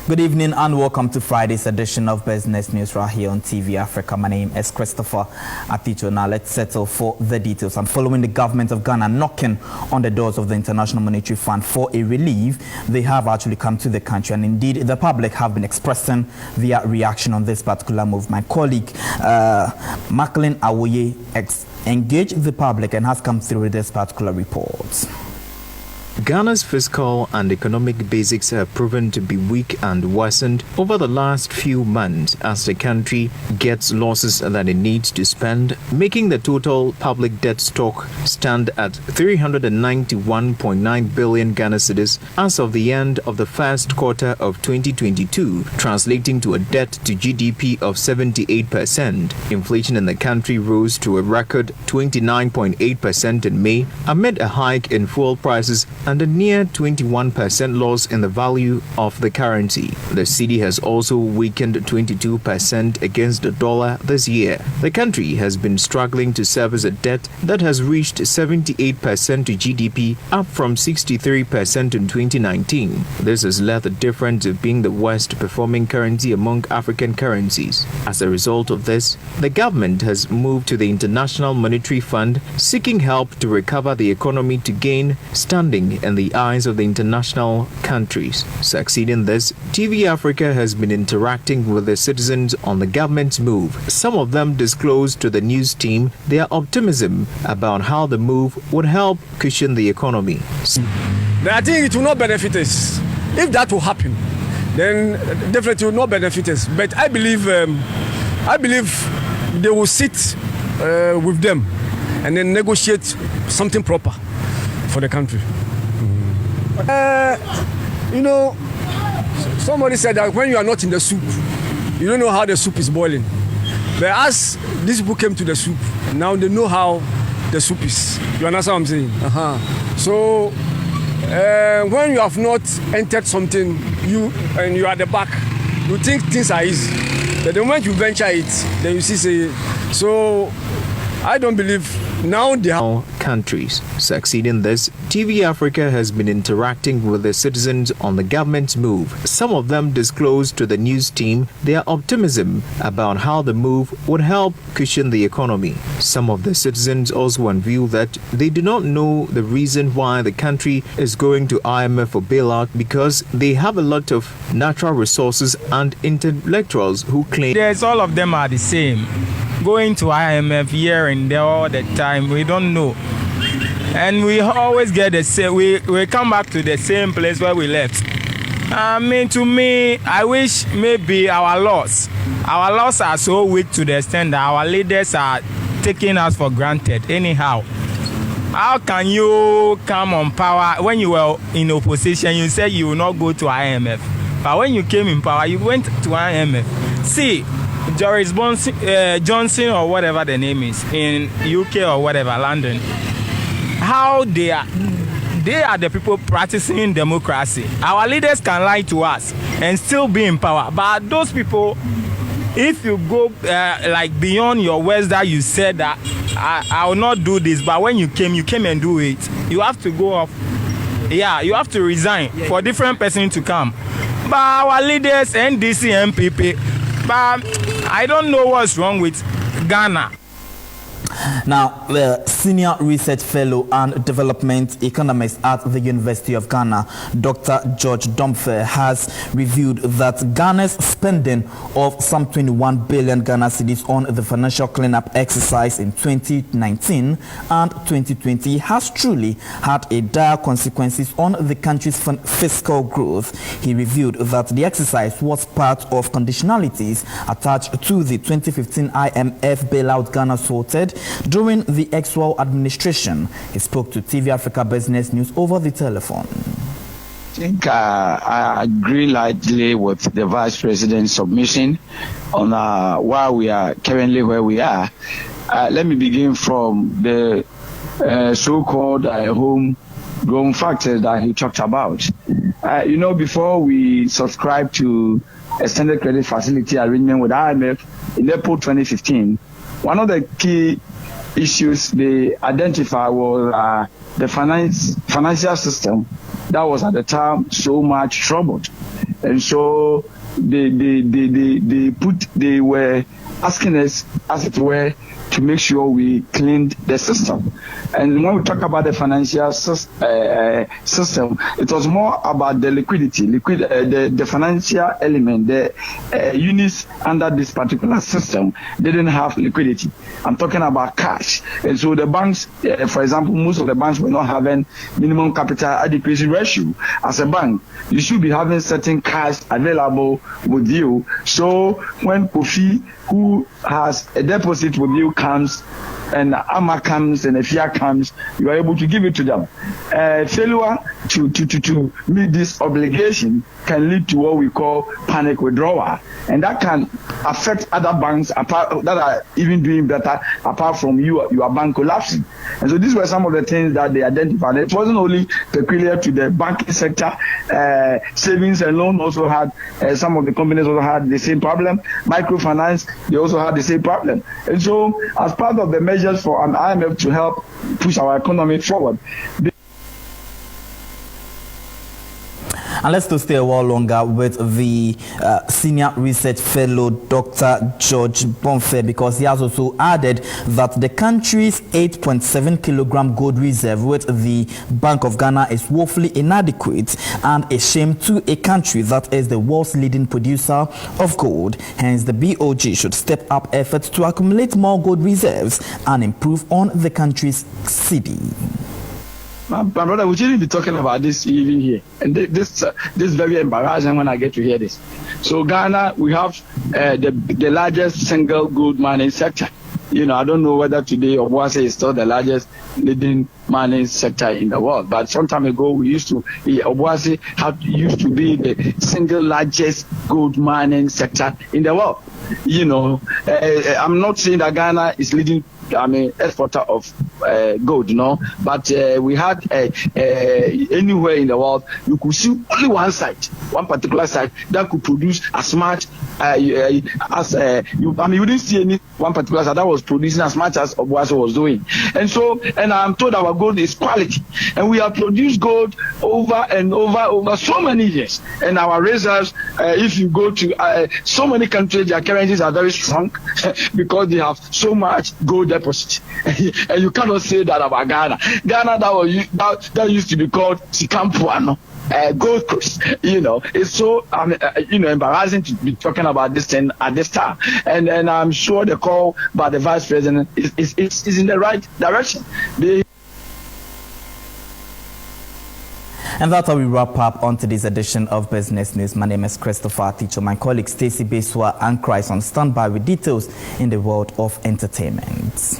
Good evening and welcome to Friday's edition of Business News right here on TV Africa. My name is Christopher Atito. Now let's settle for the details. I'm following the government of Ghana knocking on the doors of the International Monetary Fund for a relief. They have actually come to the country, and indeed the public have been expressing their reaction on this particular move. My colleague Macklin Awoye engaged the public and has come through with this particular report. Ghana's fiscal and economic basics have proven to be weak and worsened over the last few months as the country gets losses that it needs to spend, making the total public debt stock stand at 391.9 billion Ghana cedis as of the end of the first quarter of 2022, translating to a debt to GDP of 78%. Inflation in the country rose to a record 29.8% in May amid a hike in fuel prices and a near 21% loss in the value of the currency. The cedi has also weakened 22% against the dollar this year. The country has been struggling to service a debt that has reached 78% to GDP, up from 63% in 2019. This has led the difference to being the worst performing currency among African currencies. As a result of this, the government has moved to the International Monetary Fund, seeking help to recover the economy to gain standing in the eyes of the international countries. Succeeding this, TV Africa has been interacting with the citizens on the government's move. Some of them disclosed to the news team their optimism about how the move would help cushion the economy. I think it will not benefit us. If that will happen, then definitely will not benefit us. But I believe they will sit with them and then negotiate something proper for the country. Somebody said that when you are not in the soup, you don't know how the soup is boiling. But as this people came to the soup, now they know how the soup is. You understand what I'm saying? So when you have not entered something, you are at the back, you think things are easy. But the moment you venture it, then you see. So I don't believe now they have countries. Succeeding this, TV Africa has been interacting with the citizens on the government's move. Some of them disclosed to the news team their optimism about how the move would help cushion the economy. Some of the citizens also unveiled that they do not know the reason why the country is going to IMF for bailout, because they have a lot of natural resources and intellectuals who claim all of them are the same. Going to IMF here and there all the time, we don't know. And we always get the same, we come back to the same place where we left. To me, I wish maybe our laws are so weak to the extent that our leaders are taking us for granted anyhow. How can you come on power when you were in opposition? You said you will not go to IMF. But when you came in power, you went to IMF. See, Boris Johnson or whatever the name is in UK or whatever, London, how they are the people practicing democracy. Our leaders can lie to us and still be in power, but those people, if you go like beyond your words that you said that I will not do this, but when you came and do it, you have to go off. Yeah, you have to resign for a different person to come. But our leaders, NDC, MPP, but I don't know what's wrong with Ghana. Now, the senior research fellow and development economist at the University of Ghana, Dr. George Domfe, has revealed that Ghana's spending of some 21 billion Ghana cedis on the financial cleanup exercise in 2019 and 2020 has truly had a dire consequences on the country's fiscal growth. He revealed that the exercise was part of conditionalities attached to the 2015 IMF bailout Ghana sorted during the erstwhile administration. He spoke to TV Africa Business News over the telephone. I think I agree largely with the Vice President's submission on why we are currently where we are. Let me begin from the so-called homegrown factors that he talked about. Before we subscribed to extended credit facility arrangement with IMF in April 2015, one of the key issues they identified was the financial system that was at the time so much troubled, and so they were asking us, as it were, to make sure we cleaned the system. And when we talk about the financial system, it was more about the liquidity, the financial element. The units under this particular system didn't have liquidity. I'm talking about cash. And so the banks, for example, most of the banks were not having minimum capital adequacy ratio. As a bank, you should be having certain cash available with you. So when Kofi, who has a deposit with you, comes, and AMA comes and FIA comes, you are able to give it to them. Failure to meet this obligation can lead to what we call panic withdrawal, and that can affect other banks that are even doing better, apart from your bank collapsing. And so these were some of the things that they identified. It wasn't only peculiar to the banking sector. Savings and loan also had, some of the companies also had the same problem. Microfinance, they also had the same problem. And so as part of the measures for an IMF to help push our economy forward, and let's to stay a while longer with the senior research fellow, Dr. George Domfe, because he has also added that the country's 8.7 kilogram gold reserve with the Bank of Ghana is woefully inadequate and a shame to a country that is the world's leading producer of gold. Hence, the BOG should step up efforts to accumulate more gold reserves and improve on the country's CD. My brother, we shouldn't be talking about this even here. And this is very embarrassing when I get to hear this. So Ghana, we have the largest single gold mining sector. You know, I don't know whether today Obuasi is still the largest leading mining sector in the world. But some time ago, Obuasi used to be the single largest gold mining sector in the world. You know, I'm not saying that Ghana is leading, exporter of gold, but we had anywhere in the world, you could see only one particular site that could produce as much you wouldn't see any one particular site that was producing as much as Obuasi was doing. And I'm told our gold is quality, and we have produced gold over and over so many years. And our reserves, if you go to so many countries, their currencies are very strong because they have so much gold deposit. And you cannot say that about Ghana. Ghana, that used to be called Sikampuano. Gold Coast, it's so embarrassing to be talking about this thing at this time, and I'm sure the call by the Vice President is in the right direction. And that's how we wrap up on today's edition of Business News. My name is Christopher Ticho. My colleague Stacey Beswa and Christ on standby with details in the world of entertainment.